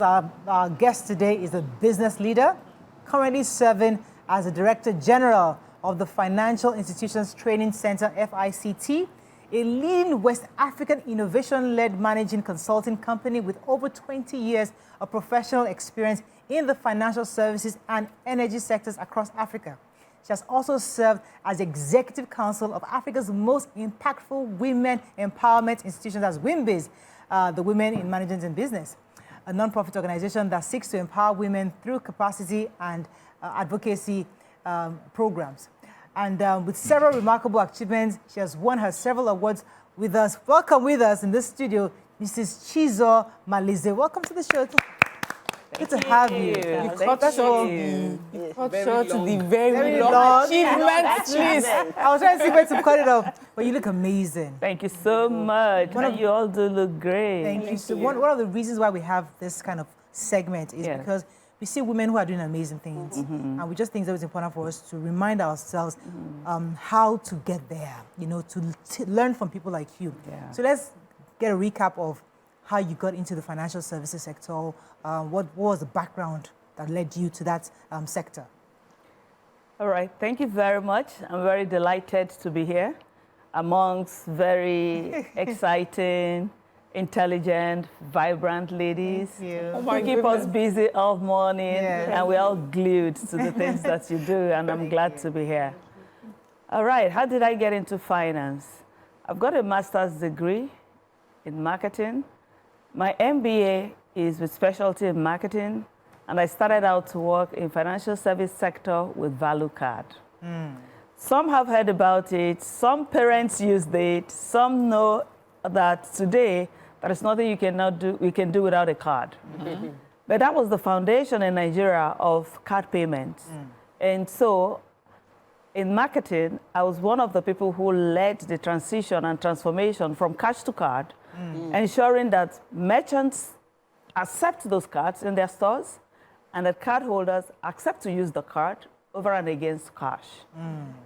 Our guest today is a business leader, currently serving as the Director General of the Financial Institutions Training Center, FICT, a leading West African innovation-led managing consulting company with over 20 years of professional experience in the financial services and energy sectors across Africa. She has also served as Executive Council of Africa's most impactful women empowerment institutions, as WIMBIZ, the Women in Management and Business, a non-profit organization that seeks to empower women through capacity and advocacy programs. And with several remarkable achievements, she has won her several awards with us. Welcome with us in this studio, Mrs. Chizor Malize. Welcome to the show. Good to have you. You cut short the very long achievements list. I was trying to see where to cut it off, but you look amazing. Thank you so much. And you all do look great. Thank you. So one of the reasons why we have this kind of segment is because we see women who are doing amazing things, and we just think that it's important for us to remind ourselves how to get there, you know, to learn from people like you. Yeah. So let's get a recap of how you got into the financial services sector. What was the background that led you to that sector? All right. Thank you very much. I'm very delighted to be here amongst very exciting, intelligent, vibrant ladies who keep us busy all morning, and we're all glued to the things that you do, and I'm glad to be here. All right. How did I get into finance? I've got a master's degree in marketing. My MBA is with specialty in marketing, and I started out to work in financial service sector with Value Card. Some have heard about it, some parents used it, some know that today there is nothing we can do without a card. But that was the foundation in Nigeria of card payments. And so in marketing, I was one of the people who led the transition and transformation from cash to card, ensuring that merchants accept those cards in their stores and that cardholders accept to use the card over and against cash.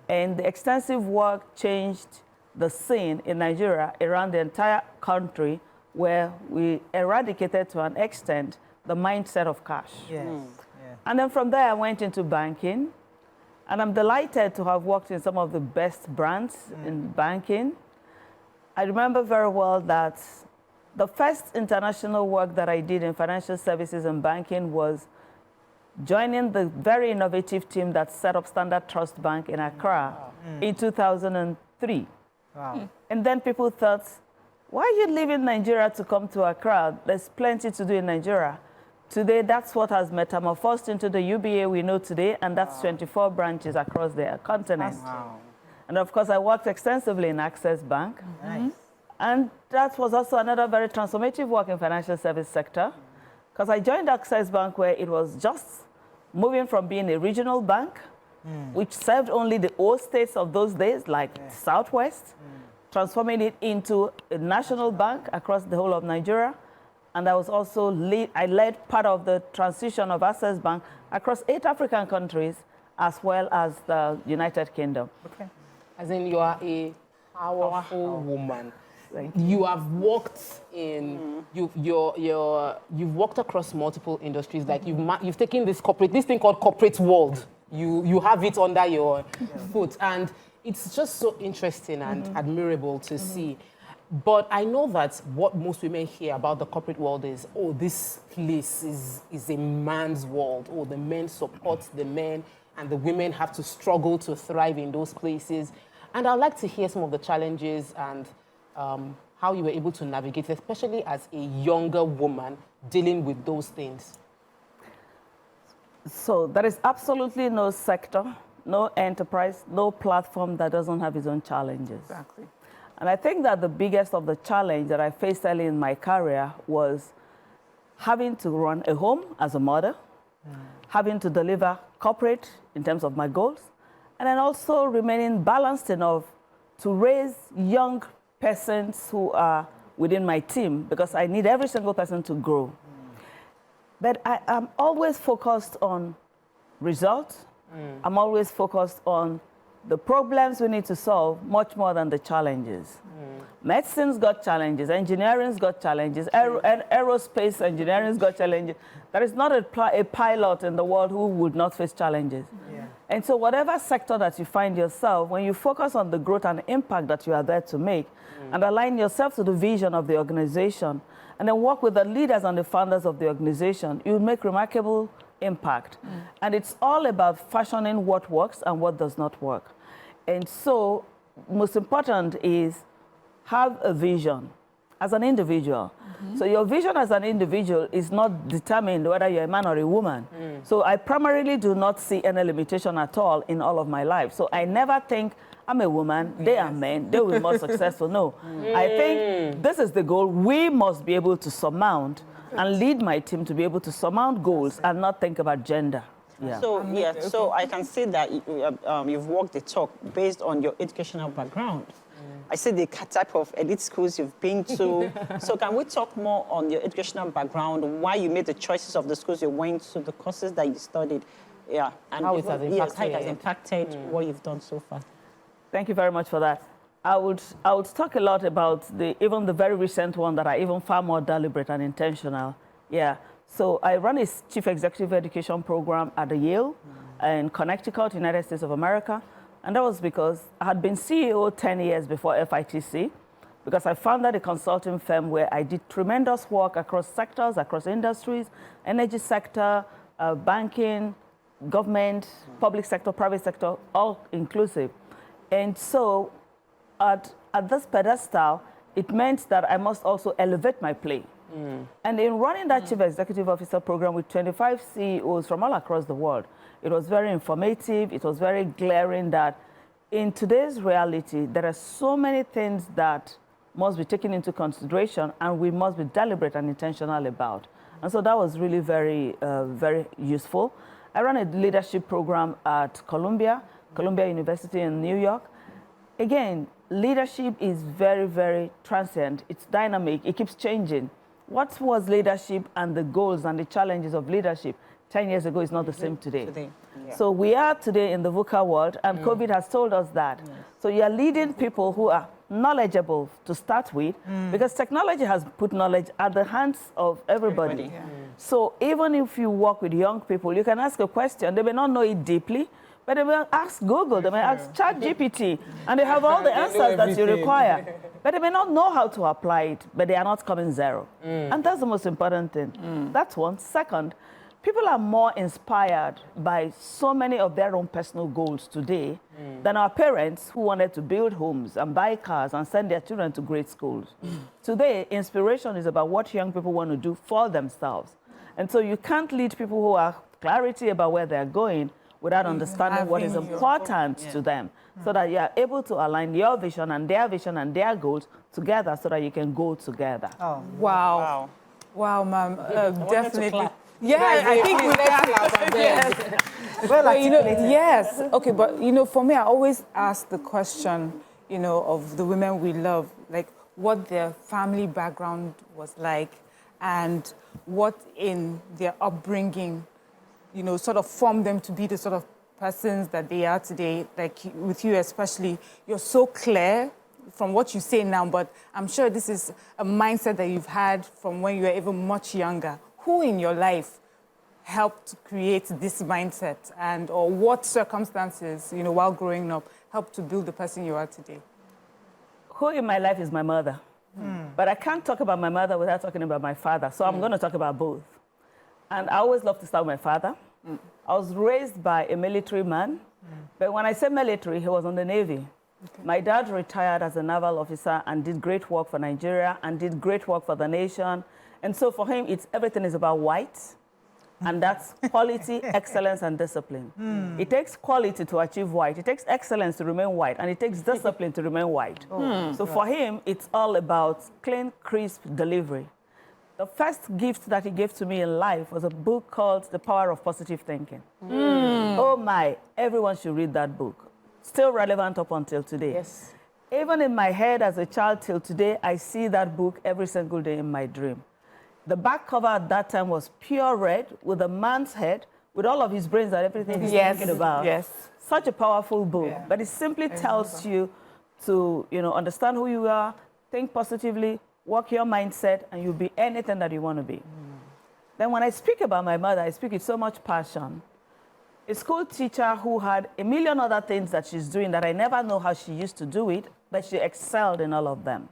And the extensive work changed the scene in Nigeria around the entire country, where we eradicated to an extent the mindset of cash. And then from there, I went into banking, and I'm delighted to have worked in some of the best brands in banking. I remember very well that the first international work that I did in financial services and banking was joining the very innovative team that set up Standard Trust Bank in Accra in 2003. And then people thought, why are you leaving Nigeria to come to Accra? There's plenty to do in Nigeria. Today, that's what has metamorphosed into the UBA we know today, and that's 24 branches across the continent. And of course, I worked extensively in Access Bank. And that was also another very transformative work in financial service sector, because I joined Access Bank where it was just moving from being a regional bank, which served only the old states of those days, like Southwest, transforming it into a national bank across the whole of Nigeria. And I was also I led part of the transition of Access Bank across 8 African countries, as well as the United Kingdom. As in, you are a powerful woman. You have worked in you've worked across multiple industries. Like you've taken this thing called corporate world. You have it under your foot, and it's just so interesting and admirable to see. But I know that what most women hear about the corporate world is, oh, this place is a man's world. Oh, the men support the men, and the women have to struggle to thrive in those places. And I'd like to hear some of the challenges and how you were able to navigate, especially as a younger woman dealing with those things. So there is absolutely no sector, no enterprise, no platform that doesn't have its own challenges. Exactly. And I think that the biggest of the challenge that I faced early in my career was having to run a home as a mother, having to deliver corporate in terms of my goals, and then also remaining balanced enough to raise young persons who are within my team, because I need every single person to grow. But I am always focused on results. I'm always focused on the problems we need to solve much more than the challenges. Medicine's got challenges, engineering's got challenges, aerospace engineering's got challenges. There is not a pilot in the world who would not face challenges. Yeah. And so whatever sector that you find yourself, when you focus on the growth and impact that you are there to make, and align yourself to the vision of the organization, and then work with the leaders and the founders of the organization, you will make remarkable impact. And it's all about fashioning what works and what does not work. And so most important is have a vision as an individual. So your vision as an individual is not determined whether you're a man or a woman. So I primarily do not see any limitation at all in all of my life. So I never think I'm a woman, they are men, they will be more successful. No, I think this is the goal we must be able to surmount and lead my team to be able to surmount goals and not think about gender. Yeah. So, so I can see that you've walked the talk based on your educational background. I see the type of elite schools you've been to. So can we talk more on your educational background, why you made the choices of the schools you went to, the courses that you studied, and how it has impacted, how it has impacted what you've done so far? Thank you very much for that. I would talk a lot about even the very recent one that are even far more deliberate and intentional. Yeah. So I run a Chief Executive Education program at the Yale in Connecticut, United States of America. And that was because I had been CEO 10 years before FITC, because I founded a consulting firm where I did tremendous work across sectors, across industries, energy sector, banking, government, public sector, private sector, all inclusive. And so at this pedestal, it meant that I must also elevate my play. And in running that Chief Executive Officer program with 25 CEOs from all across the world, it was very informative. It was very glaring that in today's reality, there are so many things that must be taken into consideration and we must be deliberate and intentional about. And so that was really very, very useful. I ran a leadership program at Columbia University in New York. Again, leadership is very, very transient. It's dynamic. It keeps changing. What was leadership and the goals and the challenges of leadership 10 years ago is not the same today. So we are today in the VUCA world, and COVID has told us that. So you are leading people who are knowledgeable to start with, because technology has put knowledge at the hands of everybody. So even if you work with young people, you can ask a question. They may not know it deeply, but they may ask Google, they may ask ChatGPT, and they have all the answers that you require. But they may not know how to apply it, but they are not coming zero. And that's the most important thing. That's one. Second, people are more inspired by so many of their own personal goals today than our parents who wanted to build homes and buy cars and send their children to great schools. Today, inspiration is about what young people want to do for themselves. And so you can't lead people who have clarity about where they're going without understanding what is important to them, so that you are able to align your vision and their goals together so that you can go together. Oh, wow. Wow, ma'am. Definitely. Yeah, Right, I think we clap. yes. Well, yes. Okay, but for me, I always ask the question, of the women we love, like what their family background was like, and what in their upbringing, sort of formed them to be the sort of persons that they are today. Like with you especially, you're so clear from what you say now, but I'm sure this is a mindset that you've had from when you were even much younger. Who in your life helped create this mindset, or what circumstances, while growing up, helped to build the person you are today? Who in my life is my mother. But I can't talk about my mother without talking about my father, so I'm going to talk about both. And I always love to start with my father. I was raised by a military man, but when I say military, he was on the Navy. My dad retired as a naval officer and did great work for Nigeria and did great work for the nation. And so for him, everything is about white, and that's quality, excellence, and discipline. It takes quality to achieve white. It takes excellence to remain white, and it takes discipline to remain white. So for him, it's all about clean, crisp delivery. The first gift that he gave to me in life was a book called The Power of Positive Thinking. Oh my, everyone should read that book. Still relevant up until today. Yes. Even in my head as a child till today, I see that book every single day in my dream. The back cover at that time was pure red with a man's head with all of his brains and everything he's thinking about. Yes. Such a powerful book, but it simply tells you to, understand who you are, think positively, work your mindset, and you'll be anything that you want to be. Then when I speak about my mother, I speak with so much passion. A school teacher who had a million other things that she's doing that I never know how she used to do it, but she excelled in all of them.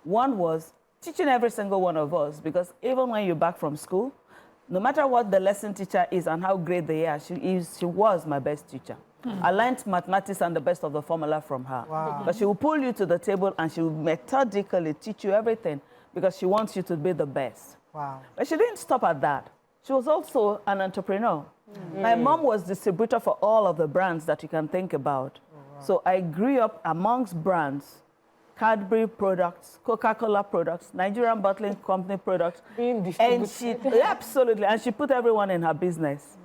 One was teaching every single one of us, because even when you're back from school, no matter what the lesson teacher is and how great they are, she was my best teacher. I learned mathematics and the best of the formula from her. Wow. But she will pull you to the table and she will methodically teach you everything because she wants you to be the best. Wow. But she didn't stop at that. She was also an entrepreneur. My mom was distributor for all of the brands that you can think about. So I grew up amongst brands, Cadbury products, Coca-Cola products, Nigerian Bottling Company products. Being And distributed. absolutely, and she put everyone in her business.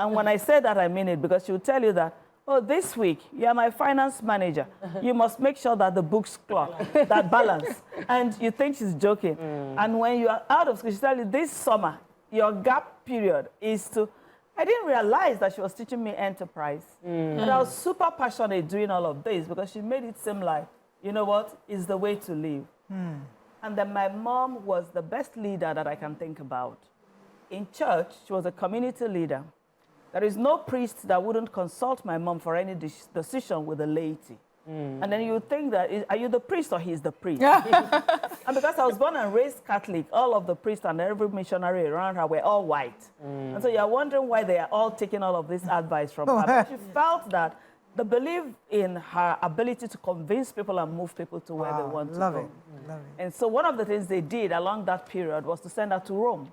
And when I say that, I mean it, because she will tell you that, oh, this week, you're my finance manager. You must make sure that the books clock, that balance. And you think she's joking. And when you are out of school, she tells you, this summer, your gap period is to... I didn't realize that she was teaching me enterprise. But I was super passionate doing all of this because she made it seem like, you know what, it's the way to live. And then my mom was the best leader that I can think about. In church, she was a community leader. There is no priest that wouldn't consult my mom for any decision with the laity. And then you would think that, are you the priest or he's the priest? And because I was born and raised Catholic, all of the priests and every missionary around her were all white. And so you're wondering why they are all taking all of this advice from her. But she felt that the belief in her ability to convince people and move people to where they want to go. Love it. And so one of the things they did along that period was to send her to Rome.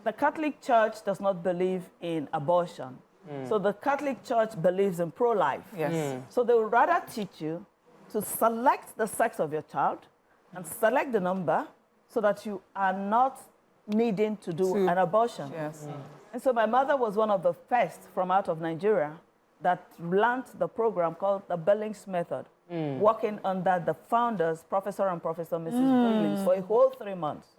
The Catholic Church does not believe in abortion. So the Catholic Church believes in pro-life. Yes. So they would rather teach you to select the sex of your child and select the number so that you are not needing to do an abortion. Yes. And so my mother was one of the first from out of Nigeria that learned the program called the Billings Method, working under the founders, Professor and Professor Mrs. Billings, for a whole 3 months.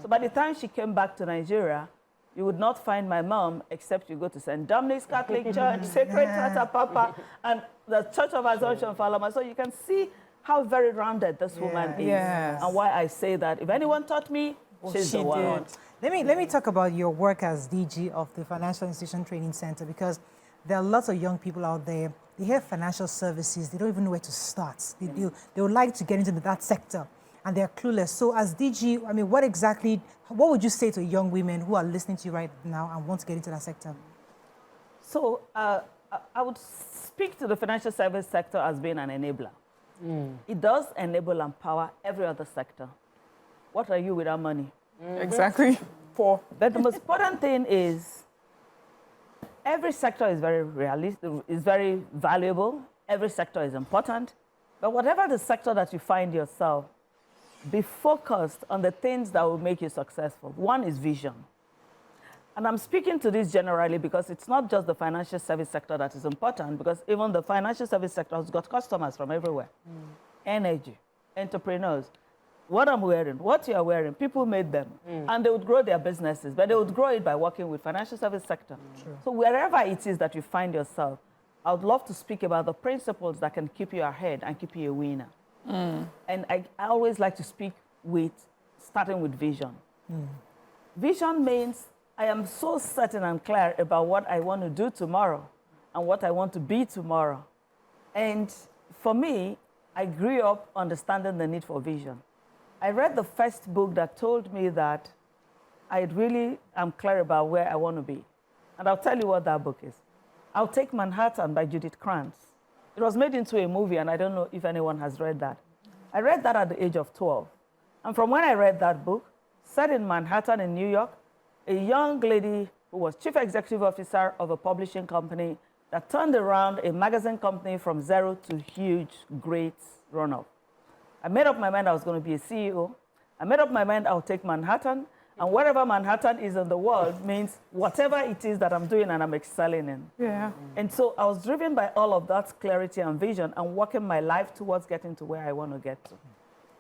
So by the time she came back to Nigeria, you would not find my mom except you go to St. Dominic's Catholic Church, Sacred Tata Papa, and the Church of Assumption Falama. So you can see how very rounded this woman is. Yes. And why I say that. If anyone taught me, she's the one. Let me talk about your work as DG of the Financial Institution Training Center, because there are lots of young people out there. They hear financial services, they don't even know where to start. They would like to get into that sector, and they're clueless. So as DG, I mean, what would you say to young women who are listening to you right now and want to get into that sector? So I would speak to the financial service sector as being an enabler. It does enable and empower every other sector. What are you without money? Exactly. Poor. But the most important thing is every sector is very realistic, is very valuable. Every sector is important. But whatever the sector that you find yourself, be focused on the things that will make you successful. One is vision. And I'm speaking to this generally because it's not just the financial service sector that is important, because even the financial service sector has got customers from everywhere. Energy, entrepreneurs. What I'm wearing, what you're wearing, people made them. And they would grow their businesses, but they would grow it by working with financial service sector. So wherever it is that you find yourself, I would love to speak about the principles that can keep you ahead and keep you a winner. And I always like to speak starting with vision. Vision means I am so certain and clear about what I want to do tomorrow and what I want to be tomorrow. And for me, I grew up understanding the need for vision. I read the first book that told me that I really am clear about where I want to be. And I'll tell you what that book is. I'll Take Manhattan by Judith Krantz. It was made into a movie, and I don't know if anyone has read that. I read that at the age of 12. And from when I read that book, set in Manhattan in New York, a young lady who was chief executive officer of a publishing company that turned around a magazine company from zero to huge, great run-up. I made up my mind I was going to be a CEO. I made up my mind I'll take Manhattan, and wherever Manhattan is in the world means whatever it is that I'm doing and I'm excelling in. Yeah. And so I was driven by all of that clarity and vision and working my life towards getting to where I want to get to.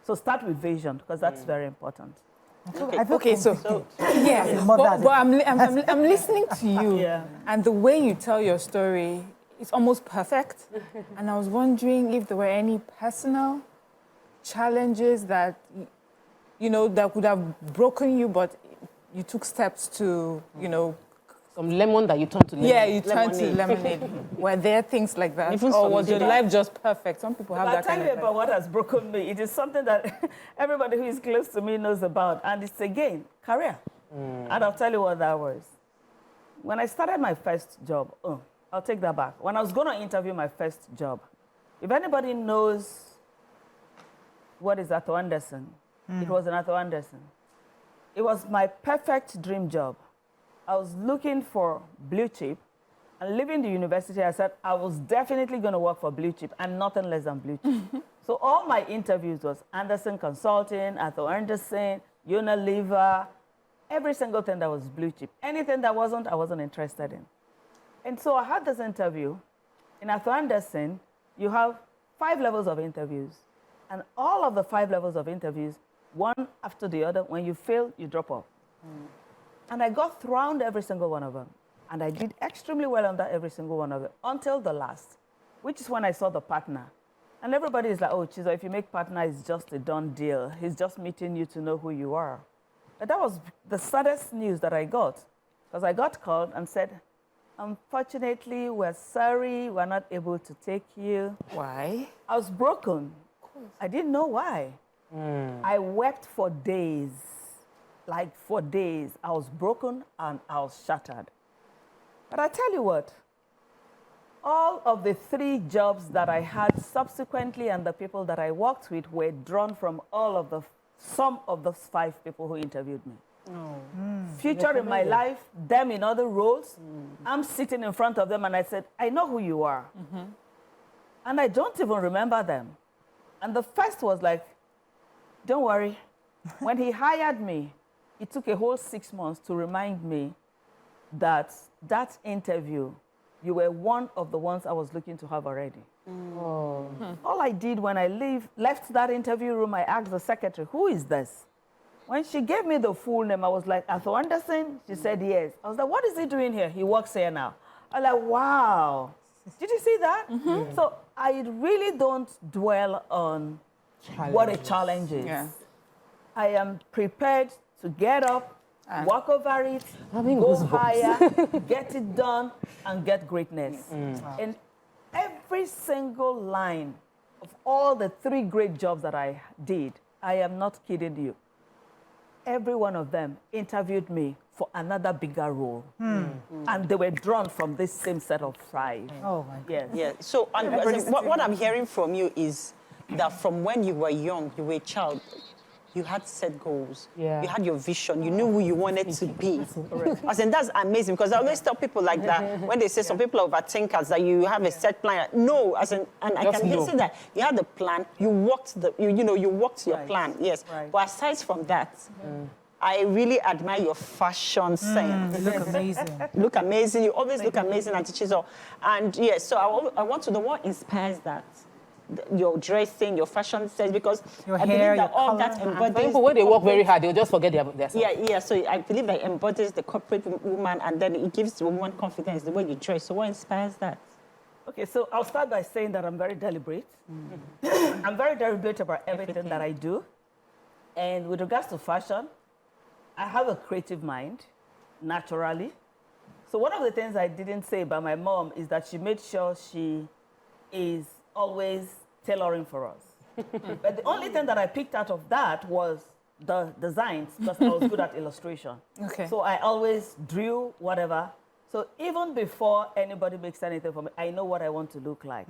So start with vision, because that's very important. Okay, so yeah, but I'm listening to you, and the way you tell your story, it's almost perfect. And I was wondering if there were any personal challenges that that would have broken you, but you took steps to some lemon that you turned to lemon. Yeah, you turned to lemonade. Were there things like that? Or was your life just perfect? Some people have that kind of life. I'll tell you about what has broken me. It is something that everybody who is close to me knows about. And it's, again, career. And I'll tell you what that was. When I started my first job, I'll take that back. When I was going to interview my first job, if anybody knows what is Arthur Anderson, it was an Arthur Anderson. It was my perfect dream job. I was looking for blue chip, and leaving the university, I said I was definitely going to work for blue chip and nothing less than blue chip. So all my interviews was Anderson Consulting, Arthur Anderson, Unilever, every single thing that was blue chip. Anything that wasn't, I wasn't interested in. And so I had this interview. In Arthur Anderson, you have 5 levels of interviews. And all of the 5 levels of interviews, one after the other, when you fail, you drop off. And I got thrown every single one of them. And I did extremely well on that every single one of them, until the last, which is when I saw the partner. And everybody is like, oh, Chizor, if you make partner, it's just a done deal. He's just meeting you to know who you are. But that was the saddest news that I got, because I got called and said, unfortunately, we're sorry, we're not able to take you. Why? I was broken. I didn't know why. I wept for days. Like for days, I was broken and I was shattered. But I tell you what, all of the 3 jobs that I had subsequently and the people that I worked with were drawn from some of those 5 people who interviewed me. Future in my life, them in other roles, I'm sitting in front of them and I said, I know who you are. And I don't even remember them. And the first was like, don't worry. When he hired me, it took a whole 6 months to remind me that that interview, you were one of the ones I was looking to have already. All I did when I left that interview room, I asked the secretary, who is this? When she gave me the full name, I was like, Arthur Anderson? She said, yes. I was like, what is he doing here? He works here now. I was like, wow. Did you see that? So I really don't dwell on what a challenge is. Yeah. I am prepared to get up, work over it, go higher, get it done, and get greatness. And every single line of all the 3 great jobs that I did, I am not kidding you. Every one of them interviewed me for another bigger role. And they were drawn from this same set of 5. Oh, my God. Yes. Yeah. So what I'm hearing from you is that from when you were young, you were a child, you had set goals. Yeah. You had your vision. You knew who you wanted to be. I said, that's amazing, because I always tell people like that when they say some people are overthinkers, that you have a set plan. No, and I can say that you had a plan. You worked you worked your plan. Yes. Right. But aside from that, I really admire your fashion sense. You look amazing. Look amazing. You always look amazing, Auntie Chizor. And yes, so I want to know what inspires that. Your dressing, your fashion sense, because your I hair, believe that all that embodies... People, when they work very hard, they'll just forget their self. Yeah, so I believe that embodies the corporate woman, and then it gives the woman confidence, the way you dress. So what inspires that? Okay, so I'll start by saying that I'm very deliberate. I'm very deliberate about everything that I do. And with regards to fashion, I have a creative mind, naturally. So one of the things I didn't say about my mom is that she made sure she is always tailoring for us. But the only thing that I picked out of that was the designs, because I was good at illustration. Okay. So I always drew whatever. So even before anybody makes anything for me, I know what I want to look like.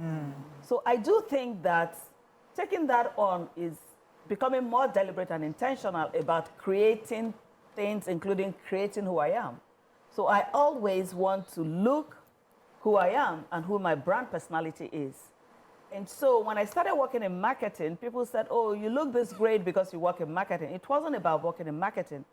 So I do think that taking that on is becoming more deliberate and intentional about creating things, including creating who I am. So I always want to look who I am and who my brand personality is. And so when I started working in marketing, people said, oh, you look this great because you work in marketing. It wasn't about working in marketing,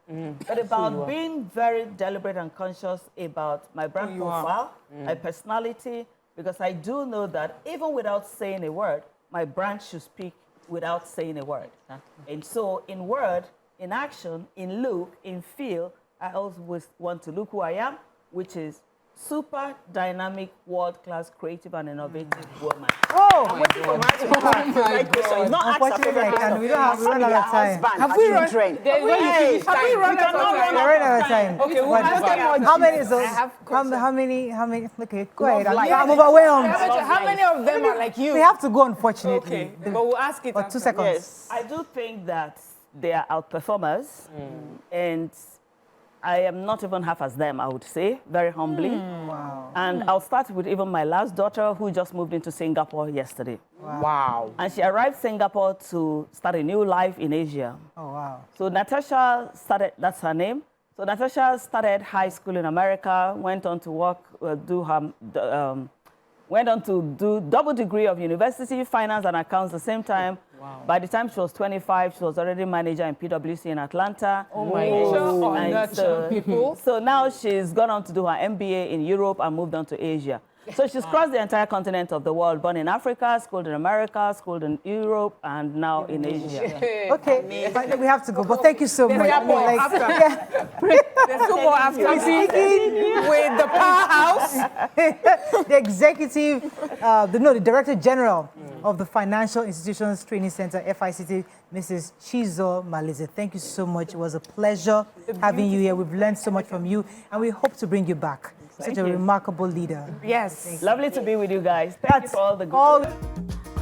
but about being very deliberate and conscious about my brand profile, my personality, because I do know that even without saying a word, my brand should speak without saying a word. And so in in action, in look, in feel, I always want to look who I am, which is super dynamic, world-class, creative, and innovative woman. Oh, You've not asked unfortunately, we don't have a lot of time. Have we run? Children. Have we run out of time? We're running out of time. Okay, we'll But ask them more how many is I those? have How many? Okay, go ahead. life. I'm overwhelmed. How many of them are like you? We have to go, unfortunately. Okay, but we'll ask it For after. 2 seconds. Yes. I do think that they are outperformers, and I am not even half as them, I would say, very humbly. Wow. And I'll start with even my last daughter, who just moved into Singapore yesterday. Wow. And she arrived Singapore to start a new life in Asia. Oh, wow. So Natasha started, that's her name. So Natasha started high school in America, went on to work, went on to do double degree of university, finance and accounts at the same time. Wow. By the time she was 25, she was already manager in PwC in Atlanta. Oh my And so now she's gone on to do her MBA in Europe and moved on to Asia. So she's crossed the entire continent of the world, born in Africa, schooled in America, schooled in Europe, and now in Asia. Okay, but we have to go. But thank you so much. There's two more after. Speaking With the powerhouse. the executive, the Director General of the Financial Institutions Training Center, FICT, Mrs. Chizor Malize. Thank you so much. It was a pleasure having you here. We've learned so much from you, and we hope to bring you back. Such a remarkable leader. Yes. Lovely to be with you guys. Thank you for all the good.